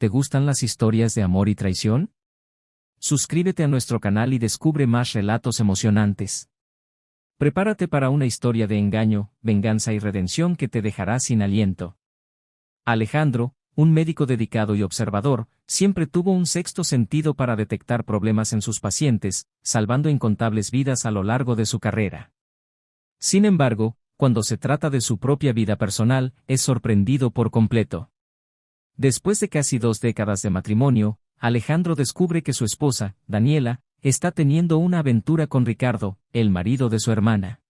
¿te gustan las historias de amor y traición? Suscríbete a nuestro canal y descubre más relatos emocionantes. Prepárate para una historia de engaño, venganza y redención que te dejará sin aliento. Alejandro, un médico dedicado y observador, siempre tuvo un sexto sentido para detectar problemas en sus pacientes, salvando incontables vidas a lo largo de su carrera. Sin embargo, cuando se trata de su propia vida personal, es sorprendido por completo. Después de casi 2 décadas de matrimonio, Alejandro descubre que su esposa, Daniela, está teniendo una aventura con Ricardo, el marido de su hermana.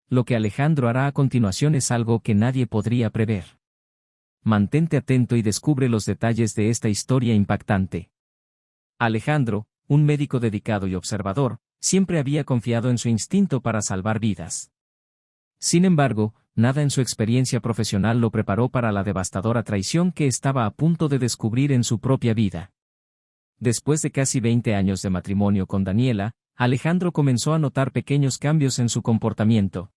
Lo que Alejandro hará a continuación es algo que nadie podría prever. Mantente atento y descubre los detalles de esta historia impactante. Alejandro, un médico dedicado y observador, siempre había confiado en su instinto para salvar vidas. Sin embargo, nada en su experiencia profesional lo preparó para la devastadora traición que estaba a punto de descubrir en su propia vida. Después de casi 20 años de matrimonio con Daniela, Alejandro comenzó a notar pequeños cambios en su comportamiento.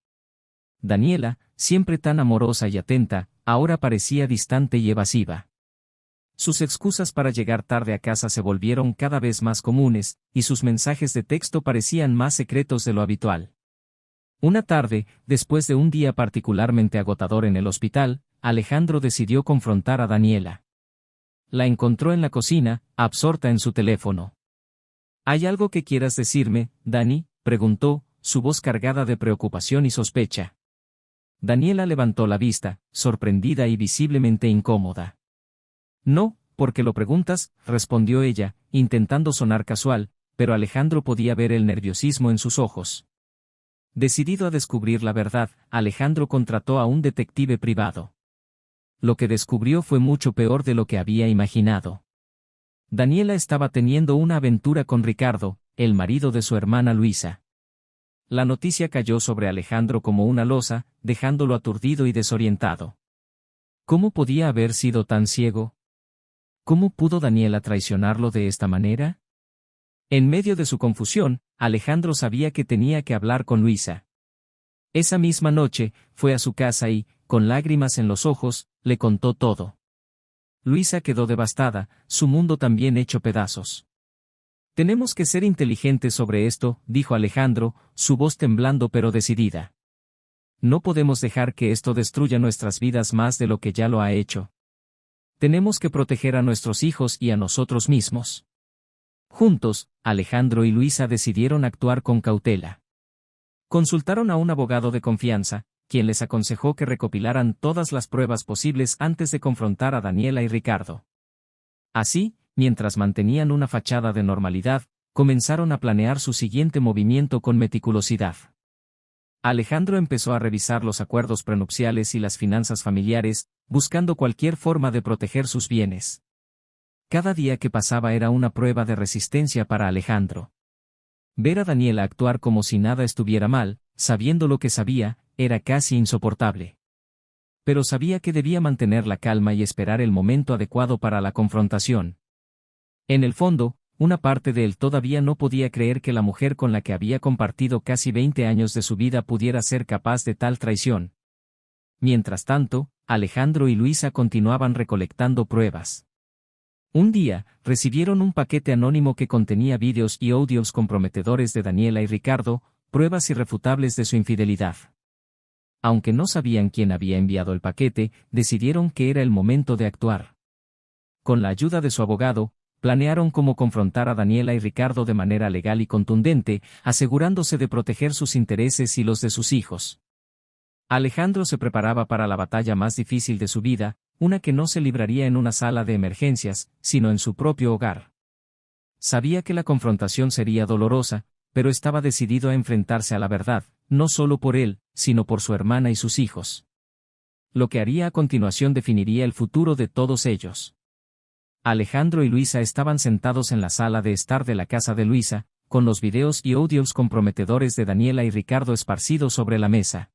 Daniela, siempre tan amorosa y atenta, ahora parecía distante y evasiva. Sus excusas para llegar tarde a casa se volvieron cada vez más comunes, y sus mensajes de texto parecían más secretos de lo habitual. Una tarde, después de un día particularmente agotador en el hospital, Alejandro decidió confrontar a Daniela. La encontró en la cocina, absorta en su teléfono. ¿Hay algo que quieras decirme, Dani?, preguntó, su voz cargada de preocupación y sospecha. Daniela levantó la vista, sorprendida y visiblemente incómoda. No, ¿por qué lo preguntas?, respondió ella, intentando sonar casual, pero Alejandro podía ver el nerviosismo en sus ojos. Decidido a descubrir la verdad, Alejandro contrató a un detective privado. Lo que descubrió fue mucho peor de lo que había imaginado. Daniela estaba teniendo una aventura con Ricardo, el marido de su hermana Luisa. La noticia cayó sobre Alejandro como una losa, dejándolo aturdido y desorientado. ¿Cómo podía haber sido tan ciego? ¿Cómo pudo Daniela traicionarlo de esta manera? En medio de su confusión, Alejandro sabía que tenía que hablar con Luisa. Esa misma noche, fue a su casa y, con lágrimas en los ojos, le contó todo. Luisa quedó devastada, su mundo también hecho pedazos. Tenemos que ser inteligentes sobre esto, dijo Alejandro, su voz temblando pero decidida. No podemos dejar que esto destruya nuestras vidas más de lo que ya lo ha hecho. Tenemos que proteger a nuestros hijos y a nosotros mismos. Juntos, Alejandro y Luisa decidieron actuar con cautela. Consultaron a un abogado de confianza, quien les aconsejó que recopilaran todas las pruebas posibles antes de confrontar a Daniela y Ricardo. Así, mientras mantenían una fachada de normalidad, comenzaron a planear su siguiente movimiento con meticulosidad. Alejandro empezó a revisar los acuerdos prenupciales y las finanzas familiares, buscando cualquier forma de proteger sus bienes. Cada día que pasaba era una prueba de resistencia para Alejandro. Ver a Daniela actuar como si nada estuviera mal, sabiendo lo que sabía, era casi insoportable. Pero sabía que debía mantener la calma y esperar el momento adecuado para la confrontación. En el fondo, una parte de él todavía no podía creer que la mujer con la que había compartido casi 20 años de su vida pudiera ser capaz de tal traición. Mientras tanto, Alejandro y Luisa continuaban recolectando pruebas. Un día, recibieron un paquete anónimo que contenía vídeos y audios comprometedores de Daniela y Ricardo, pruebas irrefutables de su infidelidad. Aunque no sabían quién había enviado el paquete, decidieron que era el momento de actuar. Con la ayuda de su abogado, planearon cómo confrontar a Daniela y Ricardo de manera legal y contundente, asegurándose de proteger sus intereses y los de sus hijos. Alejandro se preparaba para la batalla más difícil de su vida, una que no se libraría en una sala de emergencias, sino en su propio hogar. Sabía que la confrontación sería dolorosa, pero estaba decidido a enfrentarse a la verdad, no solo por él, sino por su hermana y sus hijos. Lo que haría a continuación definiría el futuro de todos ellos. Alejandro y Luisa estaban sentados en la sala de estar de la casa de Luisa, con los videos y audios comprometedores de Daniela y Ricardo esparcidos sobre la mesa.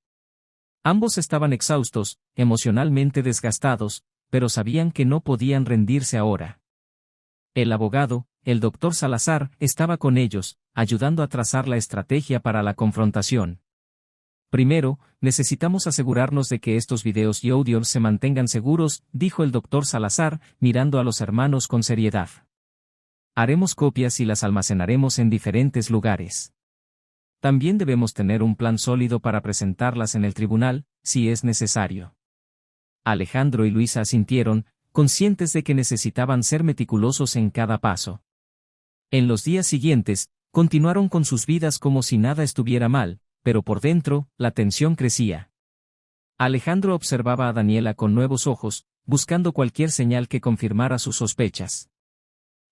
Ambos estaban exhaustos, emocionalmente desgastados, pero sabían que no podían rendirse ahora. El abogado, el doctor Salazar, estaba con ellos, ayudando a trazar la estrategia para la confrontación. Primero, necesitamos asegurarnos de que estos videos y audios se mantengan seguros, dijo el doctor Salazar, mirando a los hermanos con seriedad. Haremos copias y las almacenaremos en diferentes lugares. También debemos tener un plan sólido para presentarlas en el tribunal, si es necesario. Alejandro y Luisa asintieron, conscientes de que necesitaban ser meticulosos en cada paso. En los días siguientes, continuaron con sus vidas como si nada estuviera mal, pero por dentro, la tensión crecía. Alejandro observaba a Daniela con nuevos ojos, buscando cualquier señal que confirmara sus sospechas.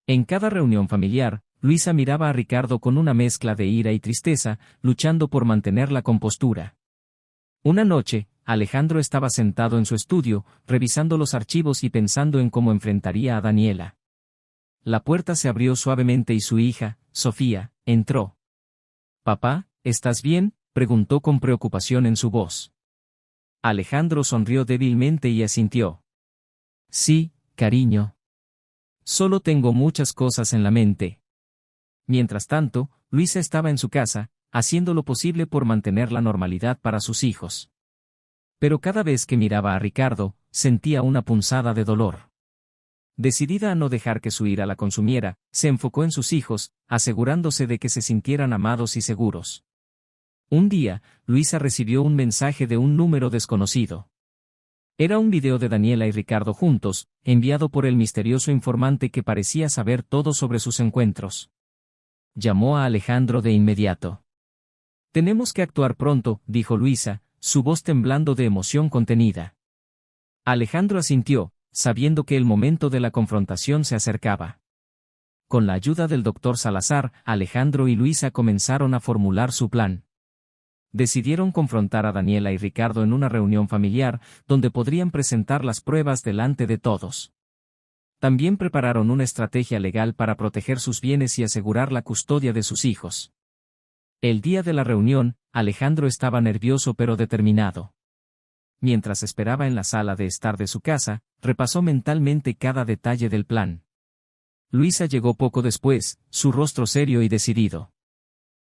En cada reunión familiar, Luisa miraba a Ricardo con una mezcla de ira y tristeza, luchando por mantener la compostura. Una noche, Alejandro estaba sentado en su estudio, revisando los archivos y pensando en cómo enfrentaría a Daniela. La puerta se abrió suavemente y su hija, Sofía, entró. «Papá, ¿estás bien?», preguntó con preocupación en su voz. Alejandro sonrió débilmente y asintió. «Sí, cariño. Solo tengo muchas cosas en la mente». Mientras tanto, Luisa estaba en su casa, haciendo lo posible por mantener la normalidad para sus hijos. Pero cada vez que miraba a Ricardo, sentía una punzada de dolor. Decidida a no dejar que su ira la consumiera, se enfocó en sus hijos, asegurándose de que se sintieran amados y seguros. Un día, Luisa recibió un mensaje de un número desconocido. Era un video de Daniela y Ricardo juntos, enviado por el misterioso informante que parecía saber todo sobre sus encuentros. Llamó a Alejandro de inmediato. «Tenemos que actuar pronto», dijo Luisa, su voz temblando de emoción contenida. Alejandro asintió, sabiendo que el momento de la confrontación se acercaba. Con la ayuda del doctor Salazar, Alejandro y Luisa comenzaron a formular su plan. Decidieron confrontar a Daniela y Ricardo en una reunión familiar, donde podrían presentar las pruebas delante de todos. También prepararon una estrategia legal para proteger sus bienes y asegurar la custodia de sus hijos. El día de la reunión, Alejandro estaba nervioso pero determinado. Mientras esperaba en la sala de estar de su casa, repasó mentalmente cada detalle del plan. Luisa llegó poco después, su rostro serio y decidido.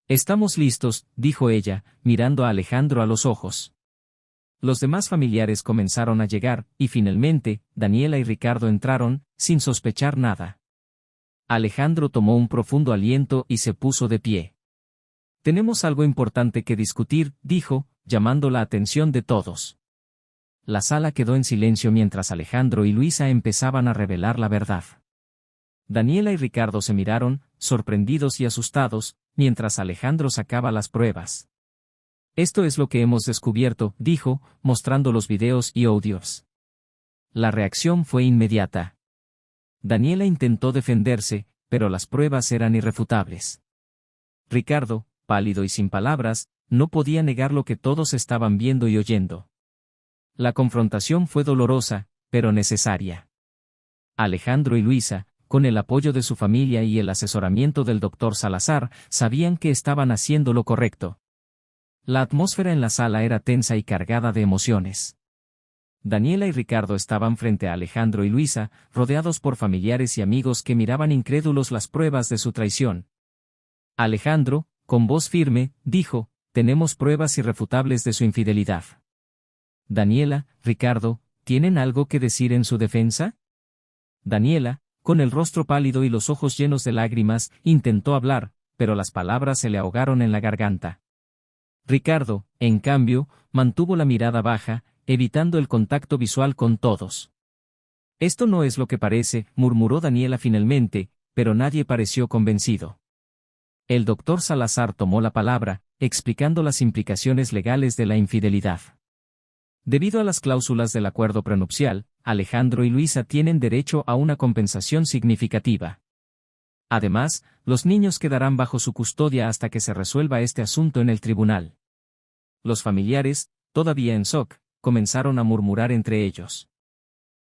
«Estamos listos», dijo ella, mirando a Alejandro a los ojos. Los demás familiares comenzaron a llegar, y finalmente, Daniela y Ricardo entraron, sin sospechar nada. Alejandro tomó un profundo aliento y se puso de pie. «Tenemos algo importante que discutir», dijo, llamando la atención de todos. La sala quedó en silencio mientras Alejandro y Luisa empezaban a revelar la verdad. Daniela y Ricardo se miraron, sorprendidos y asustados, mientras Alejandro sacaba las pruebas. «Esto es lo que hemos descubierto», dijo, mostrando los videos y audios. La reacción fue inmediata. Daniela intentó defenderse, pero las pruebas eran irrefutables. Ricardo, pálido y sin palabras, no podía negar lo que todos estaban viendo y oyendo. La confrontación fue dolorosa, pero necesaria. Alejandro y Luisa, con el apoyo de su familia y el asesoramiento del doctor Salazar, sabían que estaban haciendo lo correcto. La atmósfera en la sala era tensa y cargada de emociones. Daniela y Ricardo estaban frente a Alejandro y Luisa, rodeados por familiares y amigos que miraban incrédulos las pruebas de su traición. Alejandro, con voz firme, dijo: «Tenemos pruebas irrefutables de su infidelidad». Daniela, Ricardo, ¿tienen algo que decir en su defensa? Daniela, con el rostro pálido y los ojos llenos de lágrimas, intentó hablar, pero las palabras se le ahogaron en la garganta. Ricardo, en cambio, mantuvo la mirada baja, evitando el contacto visual con todos. «Esto no es lo que parece», murmuró Daniela finalmente, pero nadie pareció convencido. El doctor Salazar tomó la palabra, explicando las implicaciones legales de la infidelidad. Debido a las cláusulas del acuerdo prenupcial, Alejandro y Luisa tienen derecho a una compensación significativa. Además, los niños quedarán bajo su custodia hasta que se resuelva este asunto en el tribunal. Los familiares, todavía en shock, comenzaron a murmurar entre ellos.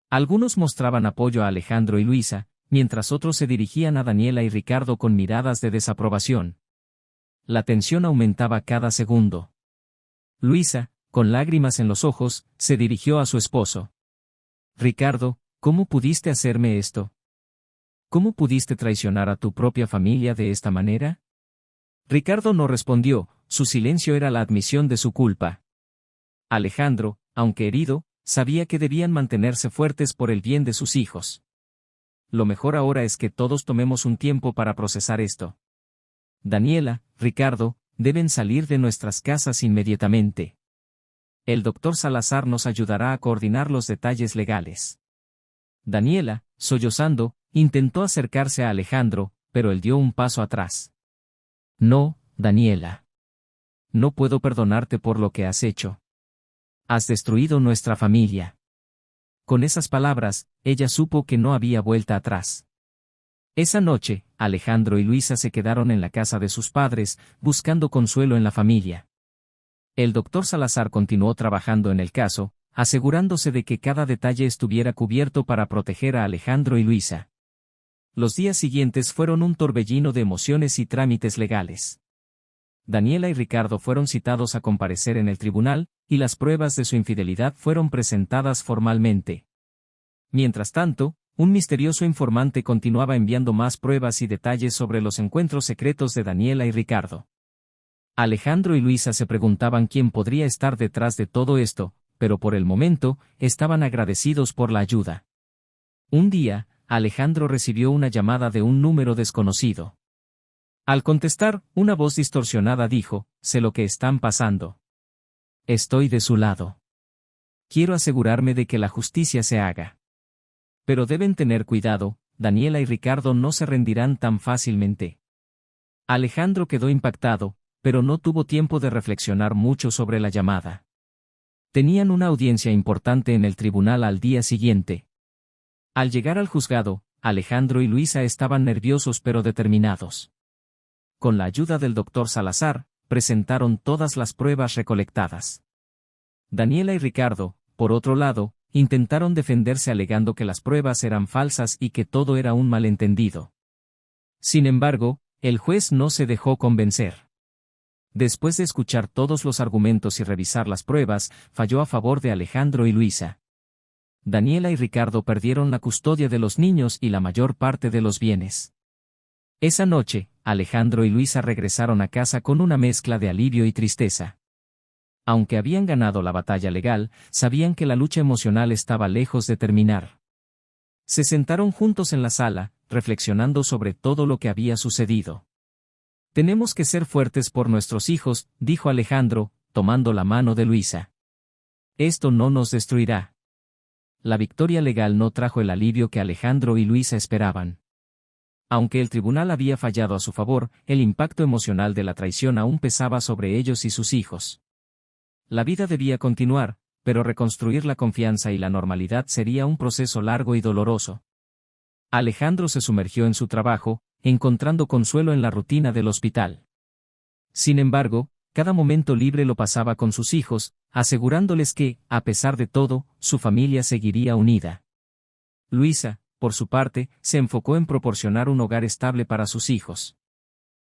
Algunos mostraban apoyo a Alejandro y Luisa, mientras otros se dirigían a Daniela y Ricardo con miradas de desaprobación. La tensión aumentaba cada segundo. Luisa, con lágrimas en los ojos, se dirigió a su esposo. «Ricardo, ¿cómo pudiste hacerme esto? ¿Cómo pudiste traicionar a tu propia familia de esta manera?» Ricardo no respondió, su silencio era la admisión de su culpa. Alejandro, aunque herido, sabía que debían mantenerse fuertes por el bien de sus hijos. Lo mejor ahora es que todos tomemos un tiempo para procesar esto. Daniela, Ricardo, deben salir de nuestras casas inmediatamente. El doctor Salazar nos ayudará a coordinar los detalles legales. Daniela, sollozando, intentó acercarse a Alejandro, pero él dio un paso atrás. No, Daniela. No puedo perdonarte por lo que has hecho. Has destruido nuestra familia. Con esas palabras, ella supo que no había vuelta atrás. Esa noche, Alejandro y Luisa se quedaron en la casa de sus padres, buscando consuelo en la familia. El doctor Salazar continuó trabajando en el caso, asegurándose de que cada detalle estuviera cubierto para proteger a Alejandro y Luisa. Los días siguientes fueron un torbellino de emociones y trámites legales. Daniela y Ricardo fueron citados a comparecer en el tribunal, y las pruebas de su infidelidad fueron presentadas formalmente. Mientras tanto, un misterioso informante continuaba enviando más pruebas y detalles sobre los encuentros secretos de Daniela y Ricardo. Alejandro y Luisa se preguntaban quién podría estar detrás de todo esto, pero por el momento, estaban agradecidos por la ayuda. Un día, Alejandro recibió una llamada de un número desconocido. Al contestar, una voz distorsionada dijo: «Sé lo que están pasando. Estoy de su lado. Quiero asegurarme de que la justicia se haga. Pero deben tener cuidado, Daniela y Ricardo no se rendirán tan fácilmente». Alejandro quedó impactado, pero no tuvo tiempo de reflexionar mucho sobre la llamada. Tenían una audiencia importante en el tribunal al día siguiente. Al llegar al juzgado, Alejandro y Luisa estaban nerviosos pero determinados. Con la ayuda del doctor Salazar, presentaron todas las pruebas recolectadas. Daniela y Ricardo, por otro lado, intentaron defenderse alegando que las pruebas eran falsas y que todo era un malentendido. Sin embargo, el juez no se dejó convencer. Después de escuchar todos los argumentos y revisar las pruebas, falló a favor de Alejandro y Luisa. Daniela y Ricardo perdieron la custodia de los niños y la mayor parte de los bienes. Esa noche, Alejandro y Luisa regresaron a casa con una mezcla de alivio y tristeza. Aunque habían ganado la batalla legal, sabían que la lucha emocional estaba lejos de terminar. Se sentaron juntos en la sala, reflexionando sobre todo lo que había sucedido. «Tenemos que ser fuertes por nuestros hijos», dijo Alejandro, tomando la mano de Luisa. «Esto no nos destruirá». La victoria legal no trajo el alivio que Alejandro y Luisa esperaban. Aunque el tribunal había fallado a su favor, el impacto emocional de la traición aún pesaba sobre ellos y sus hijos. La vida debía continuar, pero reconstruir la confianza y la normalidad sería un proceso largo y doloroso. Alejandro se sumergió en su trabajo, encontrando consuelo en la rutina del hospital. Sin embargo, cada momento libre lo pasaba con sus hijos, asegurándoles que, a pesar de todo, su familia seguiría unida. Luisa, por su parte, se enfocó en proporcionar un hogar estable para sus hijos.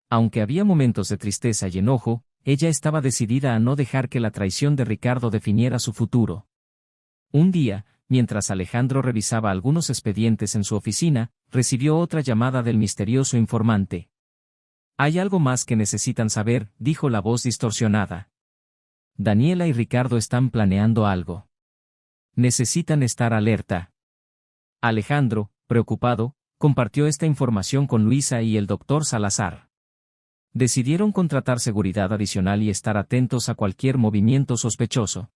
Aunque había momentos de tristeza y enojo, ella estaba decidida a no dejar que la traición de Ricardo definiera su futuro. Un día, mientras Alejandro revisaba algunos expedientes en su oficina, recibió otra llamada del misterioso informante. «Hay algo más que necesitan saber», dijo la voz distorsionada. «Daniela y Ricardo están planeando algo. Necesitan estar alerta». Alejandro, preocupado, compartió esta información con Luisa y el doctor Salazar. Decidieron contratar seguridad adicional y estar atentos a cualquier movimiento sospechoso.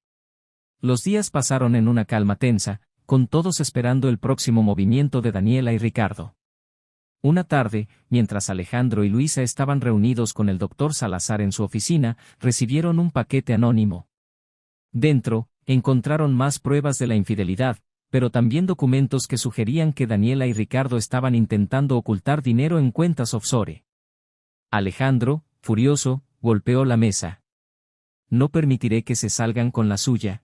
Los días pasaron en una calma tensa, con todos esperando el próximo movimiento de Daniela y Ricardo. Una tarde, mientras Alejandro y Luisa estaban reunidos con el doctor Salazar en su oficina, recibieron un paquete anónimo. Dentro, encontraron más pruebas de la infidelidad, pero también documentos que sugerían que Daniela y Ricardo estaban intentando ocultar dinero en cuentas offshore. Alejandro, furioso, golpeó la mesa. «No permitiré que se salgan con la suya».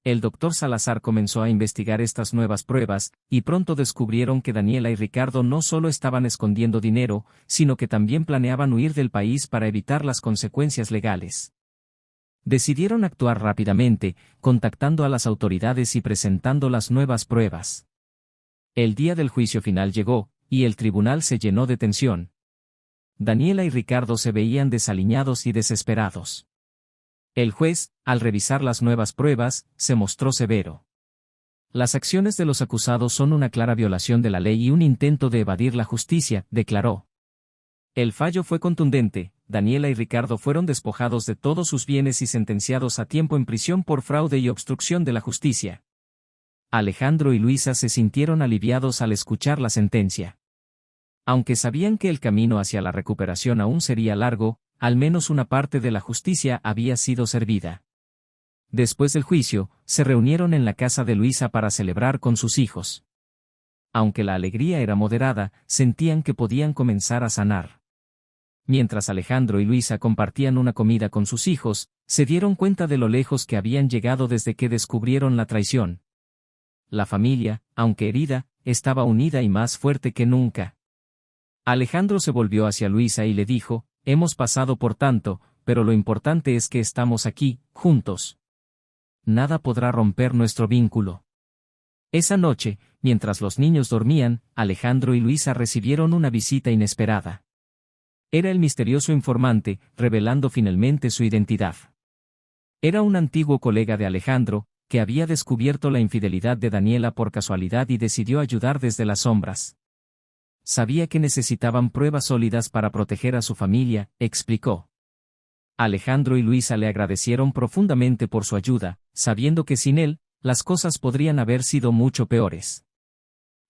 El doctor Salazar comenzó a investigar estas nuevas pruebas, y pronto descubrieron que Daniela y Ricardo no solo estaban escondiendo dinero, sino que también planeaban huir del país para evitar las consecuencias legales. Decidieron actuar rápidamente, contactando a las autoridades y presentando las nuevas pruebas. El día del juicio final llegó, y el tribunal se llenó de tensión. Daniela y Ricardo se veían desaliñados y desesperados. El juez, al revisar las nuevas pruebas, se mostró severo. Las acciones de los acusados son una clara violación de la ley y un intento de evadir la justicia, declaró. El fallo fue contundente. Daniela y Ricardo fueron despojados de todos sus bienes y sentenciados a tiempo en prisión por fraude y obstrucción de la justicia. Alejandro y Luisa se sintieron aliviados al escuchar la sentencia. Aunque sabían que el camino hacia la recuperación aún sería largo, al menos una parte de la justicia había sido servida. Después del juicio, se reunieron en la casa de Luisa para celebrar con sus hijos. Aunque la alegría era moderada, sentían que podían comenzar a sanar. Mientras Alejandro y Luisa compartían una comida con sus hijos, se dieron cuenta de lo lejos que habían llegado desde que descubrieron la traición. La familia, aunque herida, estaba unida y más fuerte que nunca. Alejandro se volvió hacia Luisa y le dijo: «Hemos pasado por tanto, pero lo importante es que estamos aquí, juntos. Nada podrá romper nuestro vínculo». Esa noche, mientras los niños dormían, Alejandro y Luisa recibieron una visita inesperada. Era el misterioso informante, revelando finalmente su identidad. Era un antiguo colega de Alejandro, que había descubierto la infidelidad de Daniela por casualidad y decidió ayudar desde las sombras. Sabía que necesitaban pruebas sólidas para proteger a su familia, explicó. Alejandro y Luisa le agradecieron profundamente por su ayuda, sabiendo que sin él, las cosas podrían haber sido mucho peores.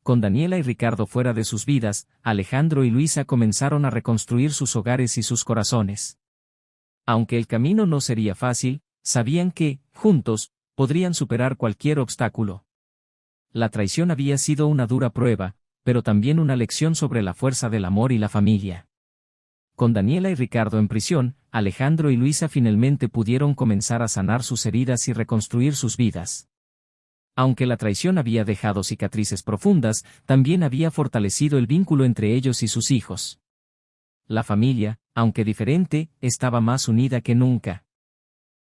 Con Daniela y Ricardo fuera de sus vidas, Alejandro y Luisa comenzaron a reconstruir sus hogares y sus corazones. Aunque el camino no sería fácil, sabían que, juntos, podrían superar cualquier obstáculo. La traición había sido una dura prueba, pero también una lección sobre la fuerza del amor y la familia. Con Daniela y Ricardo en prisión, Alejandro y Luisa finalmente pudieron comenzar a sanar sus heridas y reconstruir sus vidas. Aunque la traición había dejado cicatrices profundas, también había fortalecido el vínculo entre ellos y sus hijos. La familia, aunque diferente, estaba más unida que nunca.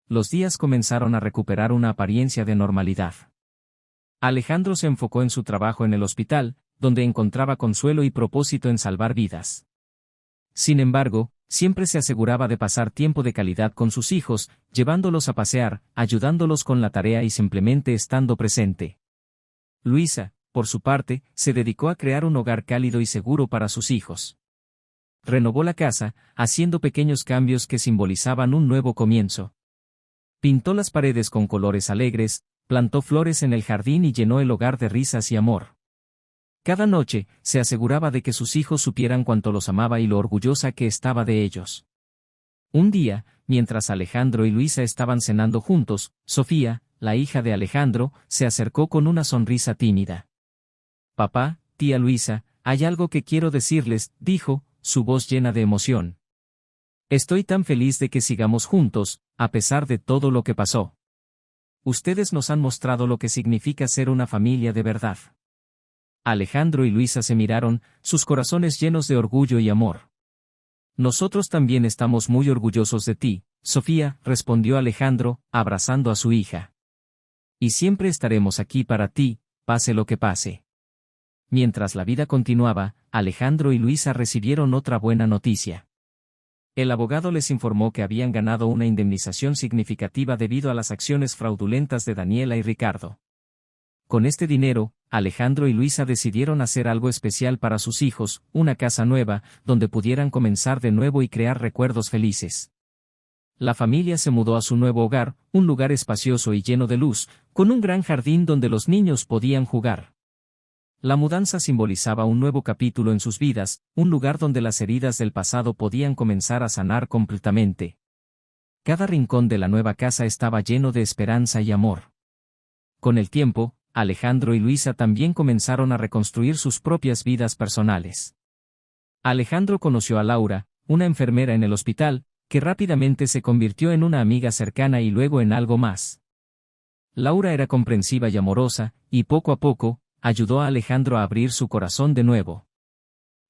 Los días comenzaron a recuperar una apariencia de normalidad. Alejandro se enfocó en su trabajo en el hospital, donde encontraba consuelo y propósito en salvar vidas. Sin embargo, siempre se aseguraba de pasar tiempo de calidad con sus hijos, llevándolos a pasear, ayudándolos con la tarea y simplemente estando presente. Luisa, por su parte, se dedicó a crear un hogar cálido y seguro para sus hijos. Renovó la casa, haciendo pequeños cambios que simbolizaban un nuevo comienzo. Pintó las paredes con colores alegres, plantó flores en el jardín y llenó el hogar de risas y amor. Cada noche, se aseguraba de que sus hijos supieran cuánto los amaba y lo orgullosa que estaba de ellos. Un día, mientras Alejandro y Luisa estaban cenando juntos, Sofía, la hija de Alejandro, se acercó con una sonrisa tímida. «Papá, tía Luisa, hay algo que quiero decirles», dijo, su voz llena de emoción. «Estoy tan feliz de que sigamos juntos, a pesar de todo lo que pasó. Ustedes nos han mostrado lo que significa ser una familia de verdad». Alejandro y Luisa se miraron, sus corazones llenos de orgullo y amor. «Nosotros también estamos muy orgullosos de ti, Sofía», respondió Alejandro, abrazando a su hija. «Y siempre estaremos aquí para ti, pase lo que pase». Mientras la vida continuaba, Alejandro y Luisa recibieron otra buena noticia. El abogado les informó que habían ganado una indemnización significativa debido a las acciones fraudulentas de Daniela y Ricardo. Con este dinero, Alejandro y Luisa decidieron hacer algo especial para sus hijos, una casa nueva, donde pudieran comenzar de nuevo y crear recuerdos felices. La familia se mudó a su nuevo hogar, un lugar espacioso y lleno de luz, con un gran jardín donde los niños podían jugar. La mudanza simbolizaba un nuevo capítulo en sus vidas, un lugar donde las heridas del pasado podían comenzar a sanar completamente. Cada rincón de la nueva casa estaba lleno de esperanza y amor. Con el tiempo, Alejandro y Luisa también comenzaron a reconstruir sus propias vidas personales. Alejandro conoció a Laura, una enfermera en el hospital, que rápidamente se convirtió en una amiga cercana y luego en algo más. Laura era comprensiva y amorosa, y poco a poco, ayudó a Alejandro a abrir su corazón de nuevo.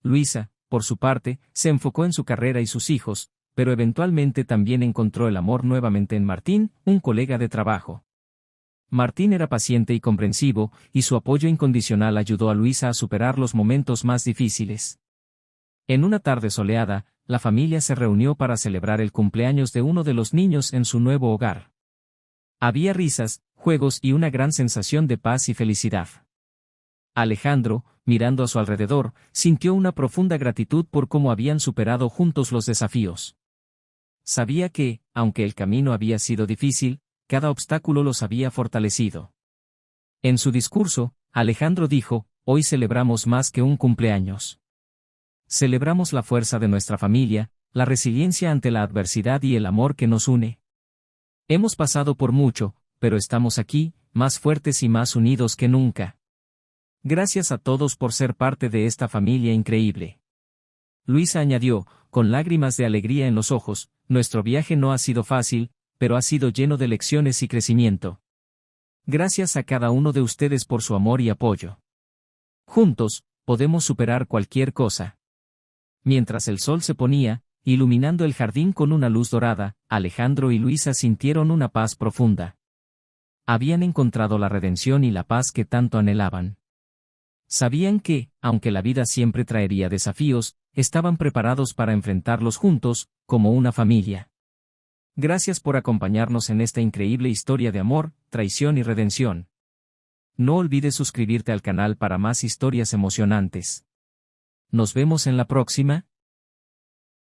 Luisa, por su parte, se enfocó en su carrera y sus hijos, pero eventualmente también encontró el amor nuevamente en Martín, un colega de trabajo. Martín era paciente y comprensivo, y su apoyo incondicional ayudó a Luisa a superar los momentos más difíciles. En una tarde soleada, la familia se reunió para celebrar el cumpleaños de uno de los niños en su nuevo hogar. Había risas, juegos y una gran sensación de paz y felicidad. Alejandro, mirando a su alrededor, sintió una profunda gratitud por cómo habían superado juntos los desafíos. Sabía que, aunque el camino había sido difícil, cada obstáculo los había fortalecido. En su discurso, Alejandro dijo: hoy celebramos más que un cumpleaños. Celebramos la fuerza de nuestra familia, la resiliencia ante la adversidad y el amor que nos une. Hemos pasado por mucho, pero estamos aquí, más fuertes y más unidos que nunca. Gracias a todos por ser parte de esta familia increíble. Luisa añadió, con lágrimas de alegría en los ojos: nuestro viaje no ha sido fácil, pero ha sido lleno de lecciones y crecimiento. Gracias a cada uno de ustedes por su amor y apoyo. Juntos, podemos superar cualquier cosa. Mientras el sol se ponía, iluminando el jardín con una luz dorada, Alejandro y Luisa sintieron una paz profunda. Habían encontrado la redención y la paz que tanto anhelaban. Sabían que, aunque la vida siempre traería desafíos, estaban preparados para enfrentarlos juntos, como una familia. Gracias por acompañarnos en esta increíble historia de amor, traición y redención. No olvides suscribirte al canal para más historias emocionantes. Nos vemos en la próxima.